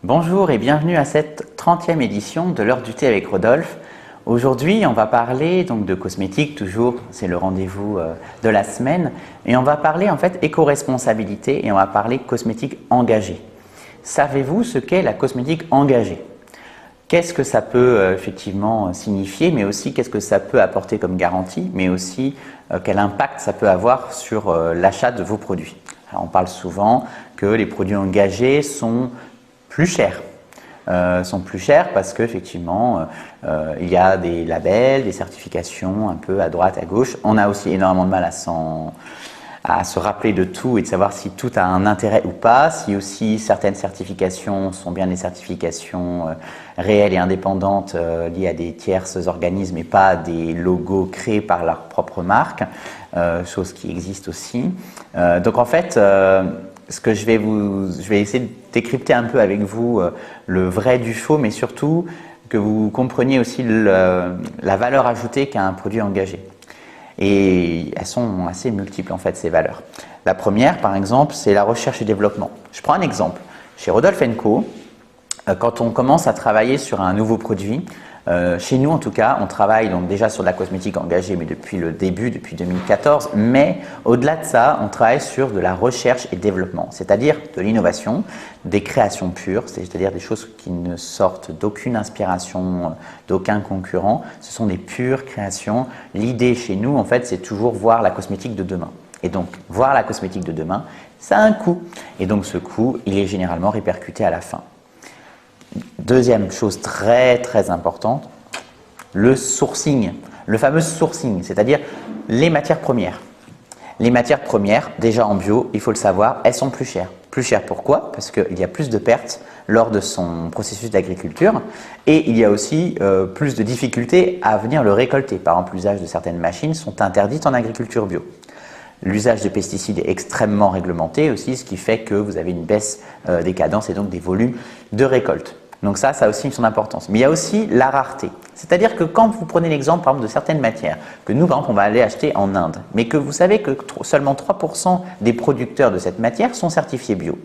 Bonjour et bienvenue à cette 30e édition de l'heure du thé avec Rodolphe. Aujourd'hui, on va parler donc de cosmétiques, toujours, c'est le rendez-vous de la semaine. Et on va parler en fait éco-responsabilité et on va parler cosmétique engagée. Savez-vous ce qu'est la cosmétique engagée? Qu'est-ce que ça peut effectivement signifier, mais aussi qu'est-ce que ça peut apporter comme garantie, mais aussi quel impact ça peut avoir sur l'achat de vos produits? Alors, on parle souvent que les produits engagés sont plus chers. Sont plus chers parce qu'effectivement, il y a des labels, des certifications un peu à droite, à gauche. On a aussi énormément de mal à se rappeler de tout et de savoir si tout a un intérêt ou pas, si aussi certaines certifications sont bien des certifications réelles et indépendantes liées à des tierces organismes et pas des logos créés par leur propre marque, chose qui existe aussi. Donc en fait, ce que je vais essayer de décrypter un peu avec vous le vrai du faux, mais surtout que vous compreniez aussi la valeur ajoutée qu'a un produit engagé. Et elles sont assez multiples en fait ces valeurs. La première par exemple c'est la recherche et développement. Je prends un exemple. Chez Rodolphe & Co, quand on commence à travailler sur un nouveau produit, chez nous en tout cas, on travaille donc déjà sur de la cosmétique engagée, mais depuis le début, depuis 2014. Mais au-delà de ça, on travaille sur de la recherche et développement, c'est-à-dire de l'innovation, des créations pures, c'est-à-dire des choses qui ne sortent d'aucune inspiration, d'aucun concurrent. Ce sont des pures créations. L'idée chez nous, en fait, c'est toujours voir la cosmétique de demain. Et donc, voir la cosmétique de demain, ça a un coût. Et donc, ce coût, il est généralement répercuté à la fin. Deuxième chose très très importante, le sourcing, le fameux sourcing, c'est-à-dire les matières premières. Les matières premières, déjà en bio, il faut le savoir, elles sont plus chères. Plus chères pourquoi? Parce qu'il y a plus de pertes lors de son processus d'agriculture et il y a aussi plus de difficultés à venir le récolter. Par exemple, l'usage de certaines machines sont interdites en agriculture bio. L'usage de pesticides est extrêmement réglementé aussi, ce qui fait que vous avez une baisse des cadences et donc des volumes de récolte. Donc ça a aussi son importance. Mais il y a aussi la rareté. C'est-à-dire que quand vous prenez l'exemple par exemple de certaines matières, que nous par exemple on va aller acheter en Inde, mais que vous savez que seulement 3% des producteurs de cette matière sont certifiés bio.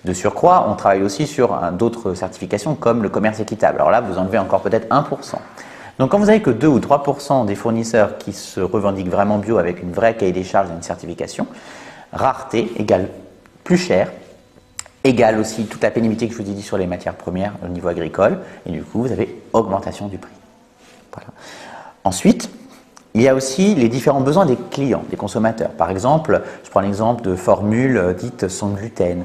De surcroît, on travaille aussi sur d'autres certifications comme le commerce équitable. Alors là, vous enlevez encore peut-être 1%. Donc quand vous avez que 2 ou 3% des fournisseurs qui se revendiquent vraiment bio avec une vraie cahier des charges et une certification, rareté égale plus cher, égale aussi toute la pénibilité que je vous ai dit sur les matières premières au niveau agricole, et du coup vous avez augmentation du prix. Voilà. Ensuite, il y a aussi les différents besoins des clients, des consommateurs. Par exemple, je prends l'exemple de formules dites sans gluten,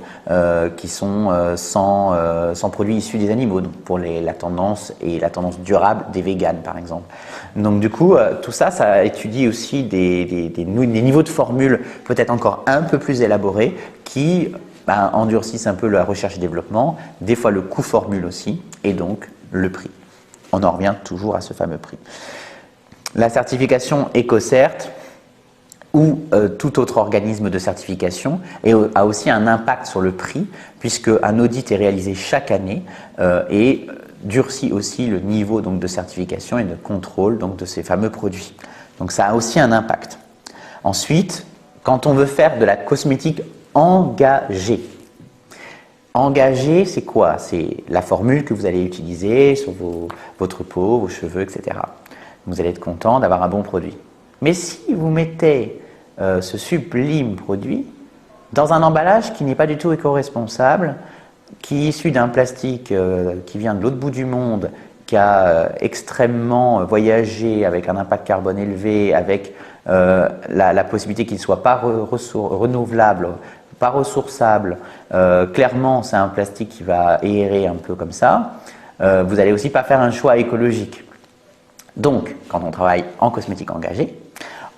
qui sont sans produits issus des animaux, donc pour la tendance et la tendance durable des véganes par exemple. Donc du coup, tout ça, ça étudie aussi des niveaux de formules peut-être encore un peu plus élaborés qui endurcissent un peu la recherche et développement, des fois le coût formule aussi, et donc le prix. On en revient toujours à ce fameux prix. La certification EcoCert ou tout autre organisme de certification a aussi un impact sur le prix puisque un audit est réalisé chaque année et durcit aussi le niveau donc, de certification et de contrôle donc, de ces fameux produits. Donc ça a aussi un impact. Ensuite, quand on veut faire de la cosmétique engagée, engagée, c'est quoi? C'est la formule que vous allez utiliser sur votre peau, vos cheveux, etc. Vous allez être content d'avoir un bon produit. Mais si vous mettez ce sublime produit dans un emballage qui n'est pas du tout éco-responsable, qui est issu d'un plastique qui vient de l'autre bout du monde, qui a extrêmement voyagé avec un impact carbone élevé, avec la possibilité qu'il ne soit pas renouvelable, pas ressourçable, clairement c'est un plastique qui va errer un peu comme ça, vous n'allez aussi pas faire un choix écologique. Donc, quand on travaille en cosmétique engagée,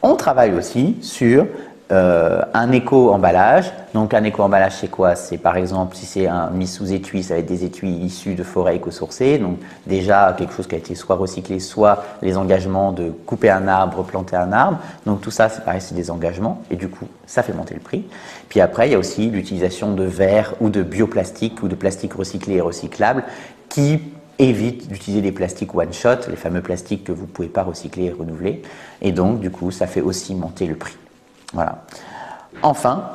on travaille aussi sur un éco-emballage. Donc, un éco-emballage, c'est quoi? C'est par exemple, si c'est mis sous étui, ça va être des étuis issus de forêts éco-sourcées. Donc, déjà quelque chose qui a été soit recyclé, soit les engagements de couper un arbre, planter un arbre. Donc, tout ça, c'est pareil, c'est des engagements. Et du coup, ça fait monter le prix. Puis après, il y a aussi l'utilisation de verre ou de bioplastique ou de plastique recyclé et recyclable qui évite d'utiliser les plastiques one-shot, les fameux plastiques que vous ne pouvez pas recycler et renouveler. Et donc, du coup, ça fait aussi monter le prix. Voilà. Enfin,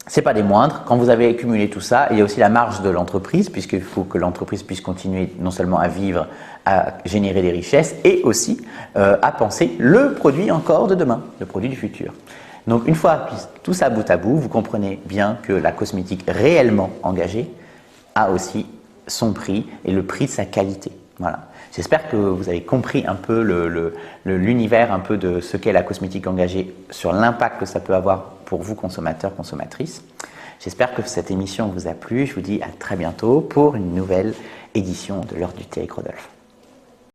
c'est pas des moindres. Quand vous avez accumulé tout ça, il y a aussi la marge de l'entreprise, puisqu'il faut que l'entreprise puisse continuer non seulement à vivre, à générer des richesses, et aussi à penser le produit encore de demain, le produit du futur. Donc une fois tout ça bout à bout, vous comprenez bien que la cosmétique réellement engagée a aussi son prix et le prix de sa qualité. Voilà. J'espère que vous avez compris un peu l'univers un peu de ce qu'est la cosmétique engagée sur l'impact que ça peut avoir pour vous consommateurs, consommatrices. J'espère que cette émission vous a plu. Je vous dis à très bientôt pour une nouvelle édition de l'heure du thé avec Rodolphe.